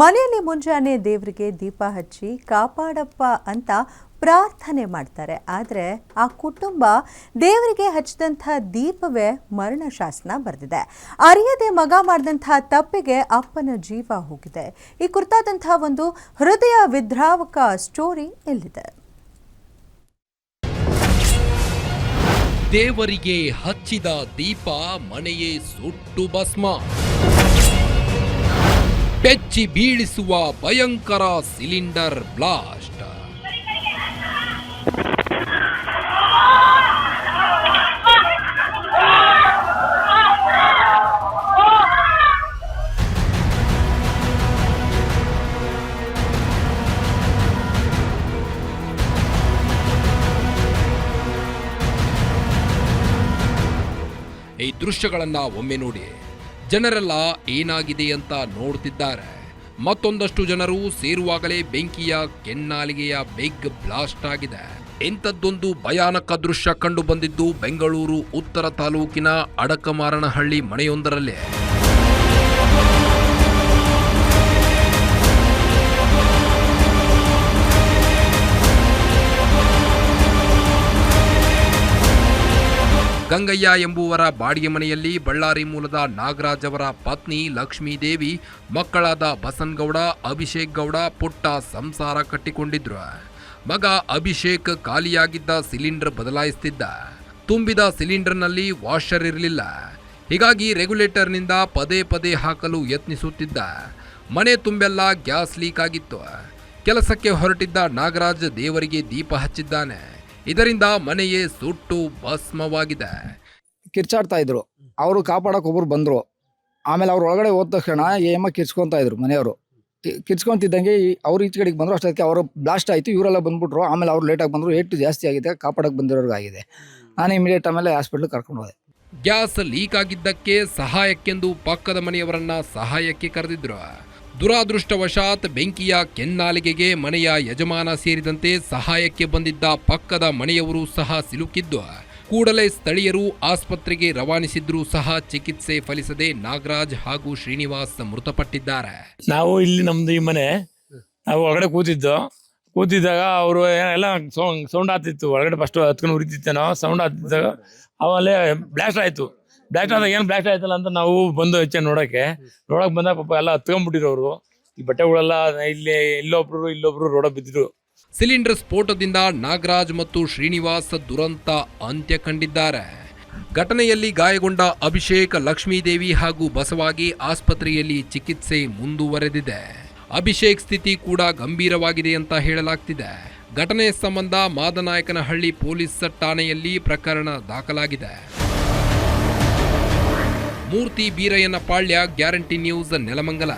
ಮನೆಯಲ್ಲಿ ಮುಂಜಾನೆ ದೇವರಿಗೆ ದೀಪ ಹಚ್ಚಿ ಕಾಪಾಡಪ್ಪ ಅಂತ ಪ್ರಾರ್ಥನೆ ಮಾಡ್ತಾರೆ. ಆದರೆ ಆ ಕುಟುಂಬ ದೇವರಿಗೆ ಹಚ್ಚಿದಂಥ ದೀಪವೇ ಮರಣ ಶಾಸನ ಬರೆದಿದೆ. ಅರಿಯದೆ ಮಗ ಮಾಡಿದಂಥ ತಪ್ಪಿಗೆ ಅಪ್ಪನ ಜೀವ ಹೋಗಿದೆ. ಈ ಕುರಿತಾದಂಥ ಒಂದು ಹೃದಯ ವಿದ್ರಾವಕ ಸ್ಟೋರಿ ಇಲ್ಲಿದೆ. ದೇವರಿಗೆ ಹಚ್ಚಿದ ದೀಪ ಮನೆಯೇ ಸುಟ್ಟು ಭಸ್ಮ, ಬೆಚ್ಚಿ ಬೀಳಿಸುವ ಭಯಂಕರ ಸಿಲಿಂಡರ್ ಬ್ಲಾಸ್ಟ್. ಈ ದೃಶ್ಯಗಳನ್ನ ಒಮ್ಮೆ ನೋಡಿ. ಜನರೆಲ್ಲ ಏನಾಗಿದೆ ಅಂತ ನೋಡ್ತಿದ್ದಾರೆ. ಮತ್ತೊಂದಷ್ಟು ಜನರು ಸೇರುವಾಗಲೇ ಬೆಂಕಿಯ ಕೆನ್ನಾಲಿಗೆಯ ಬಿಗ್ ಬ್ಲಾಸ್ಟ್ ಆಗಿದೆ. ಇಂಥದ್ದೊಂದು ಭಯಾನಕ ದೃಶ್ಯ ಕಂಡು ಬಂದಿದ್ದು ಬೆಂಗಳೂರು ಉತ್ತರ ತಾಲೂಕಿನ ಅಡಕಮಾರನಹಳ್ಳಿ ಮನೆಯೊಂದರಲ್ಲೇ. ಗಂಗಯ್ಯ ಎಂಬುವರ ಬಾಡಿಗೆ ಮನೆಯಲ್ಲಿ ಬಳ್ಳಾರಿ ಮೂಲದ ನಾಗರಾಜ್ ಅವರ ಪತ್ನಿ ಲಕ್ಷ್ಮೀದೇವಿ, ಮಕ್ಕಳಾದ ಬಸನಗೌಡ, ಅಭಿಷೇಕ್ ಗೌಡ ಪುಟ್ಟ ಸಂಸಾರ ಕಟ್ಟಿಕೊಂಡಿದ್ರು. ಮಗ ಅಭಿಷೇಕ್ ಖಾಲಿಯಾಗಿದ್ದ ಸಿಲಿಂಡರ್ ಬದಲಾಯಿಸುತ್ತಿದ್ದ. ತುಂಬಿದ ಸಿಲಿಂಡರ್ನಲ್ಲಿ ವಾಷರ್ ಇರಲಿಲ್ಲ. ಹೀಗಾಗಿ ರೆಗ್ಯುಲೇಟರ್ನಿಂದ ಪದೇ ಪದೇ ಹಾಕಲು ಯತ್ನಿಸುತ್ತಿದ್ದ. ಮನೆ ತುಂಬೆಲ್ಲ ಗ್ಯಾಸ್ ಲೀಕ್ ಆಗಿತ್ತು. ಕೆಲಸಕ್ಕೆ ಹೊರಟಿದ್ದ ನಾಗರಾಜ್ ದೇವರಿಗೆ ದೀಪ ಹಚ್ಚಿದ್ದಾನೆ. ಇದರಿಂದ ಮನೆಯೇ ಸುಟ್ಟು ಭಸ್ಮವಾಗಿದೆ. ಕಿರ್ಚಾಡ್ತಾ ಇದ್ರು. ಅವರು ಕಾಪಾಡಕ್ಕೆ ಒಬ್ರು ಬಂದ್ರು. ಆಮೇಲೆ ಅವ್ರು ಒಳಗಡೆ ಹೋದ ತಕ್ಷಣ ಏಮ ಕಿರ್ಚ್ಕೊತಾ ಇದ್ರು ಮನೆಯವರು. ಕಿರ್ಚ್ಕೊಂತಿದ್ದಂಗೆ ಅವ್ರು ಈಚೆ ಕಡೆಗೆ ಬಂದ್ರು. ಅಷ್ಟೊತ್ತಿಗೆ ಅವರು ಬ್ಲಾಸ್ಟ್ ಆಯಿತು. ಇವರೆಲ್ಲ ಬಂದ್ಬಿಟ್ರು. ಆಮೇಲೆ ಅವ್ರು ಲೇಟಾಗಿ ಬಂದರು. ಏಟು ಜಾಸ್ತಿ ಆಗಿದೆ. ಕಾಪಾಡಕ್ಕೆ ಬಂದಿರೋರ್ಗಾಗಿದೆ. ನಾನು ಇಮಿಡಿಯೇಟ್ ಆಮೇಲೆ ಹಾಸ್ಪಿಟ್ಲಿಗೆ ಕರ್ಕೊಂಡು ಹೋದೆ. ಗ್ಯಾಸ್ ಲೀಕ್ ಆಗಿದ್ದಕ್ಕೆ ಸಹಾಯಕ್ಕೆಂದು ಪಕ್ಕದ ಮನೆಯವರನ್ನ ಸಹಾಯಕ್ಕೆ ಕರೆದಿದ್ರು. ದುರಾದೃಷ್ಟವಶಾತ್ ಬೆಂಕಿಯ ಕೆನ್ನಾಲಿಗೆಗೆ ಮನೆಯ ಯಜಮಾನ ಸೇರಿದಂತೆ ಸಹಾಯಕ್ಕೆ ಬಂದಿದ್ದ ಪಕ್ಕದ ಮನೆಯವರು ಸಹ ಸಿಲುಕಿದ್ದು ಕೂಡಲೇ ಸ್ಥಳೀಯರು ಆಸ್ಪತ್ರೆಗೆ ರವಾನಿಸಿದ್ರೂ ಸಹ ಚಿಕಿತ್ಸೆ ಫಲಿಸದೆ ನಾಗರಾಜ್ ಹಾಗೂ ಶ್ರೀನಿವಾಸ್ ಮೃತಪಟ್ಟಿದ್ದಾರೆ. ನಾವು ಇಲ್ಲಿ ನಮ್ದು ಈ ಮನೆ, ನಾವು ಒಳಗಡೆ ಕೂತಿದ್ದಾಗ ಅವರು ಎಲ್ಲ ಸೌಂಡ್ ಆಗ್ತಿತ್ತು. ಒಳಗಡೆ ಫಸ್ಟ್ ಹತ್ಕೊಂಡು ಉರಿತಿತ್ತೇನೋ ಸೌಂಡ್ ಆಗ್ತಿದ್ದಾಗ ಅವಲ್ಲೇ ಬ್ಲಾಸ್ಟ್ ಆಯ್ತು. ಬ್ಲಾಸ್ಟ್ ಆದಾಗ ಏನು ಬ್ಲಾಸ್ಟ್ ಆಯ್ತಲ್ಲ ಅಂತ ನಾವು ಬಂದು ಹೆಚ್ಚೆ ನೋಡಕ್ಕೆ ಬಂದಾಗ ಪಾಪ ಎಲ್ಲ ಹತ್ಕೊಂಡ್ಬಿಟ್ಟಿರೋರು. ಈ ಬಟ್ಟೆಗಳೆಲ್ಲ ಇಲ್ಲೊಬ್ರು ರೋಡ ಬಿದ್ದರು. ಸಿಲಿಂಡರ್ ಸ್ಫೋಟದಿಂದ ನಾಗರಾಜ್ ಮತ್ತು ಶ್ರೀನಿವಾಸ್ ದುರಂತ ಅಂತ್ಯ ಕಂಡಿದ್ದಾರೆ. ಘಟನೆಯಲ್ಲಿ ಗಾಯಗೊಂಡ ಅಭಿಷೇಕ್, ಲಕ್ಷ್ಮೀದೇವಿ ಹಾಗೂ ಬಸವಾಗಿ ಆಸ್ಪತ್ರೆಯಲ್ಲಿ ಚಿಕಿತ್ಸೆ ಮುಂದುವರೆದಿದೆ. ಅಭಿಷೇಕ್ ಸ್ಥಿತಿ ಕೂಡ ಗಂಭೀರವಾಗಿದೆ ಅಂತ ಹೇಳಲಾಗ್ತಿದೆ. ಘಟನೆ ಸಂಬಂಧ ಮಾದನಾಯಕನಹಳ್ಳಿ ಪೊಲೀಸ್ ಠಾಣೆಯಲ್ಲಿ ಪ್ರಕರಣ ದಾಖಲಾಗಿದೆ. ಮೂರ್ತಿ ಬೀರಯ್ಯನ ಪಾಳ್ಯ, ಗ್ಯಾರಂಟಿ ನ್ಯೂಸ್, ನೆಲಮಂಗಲ.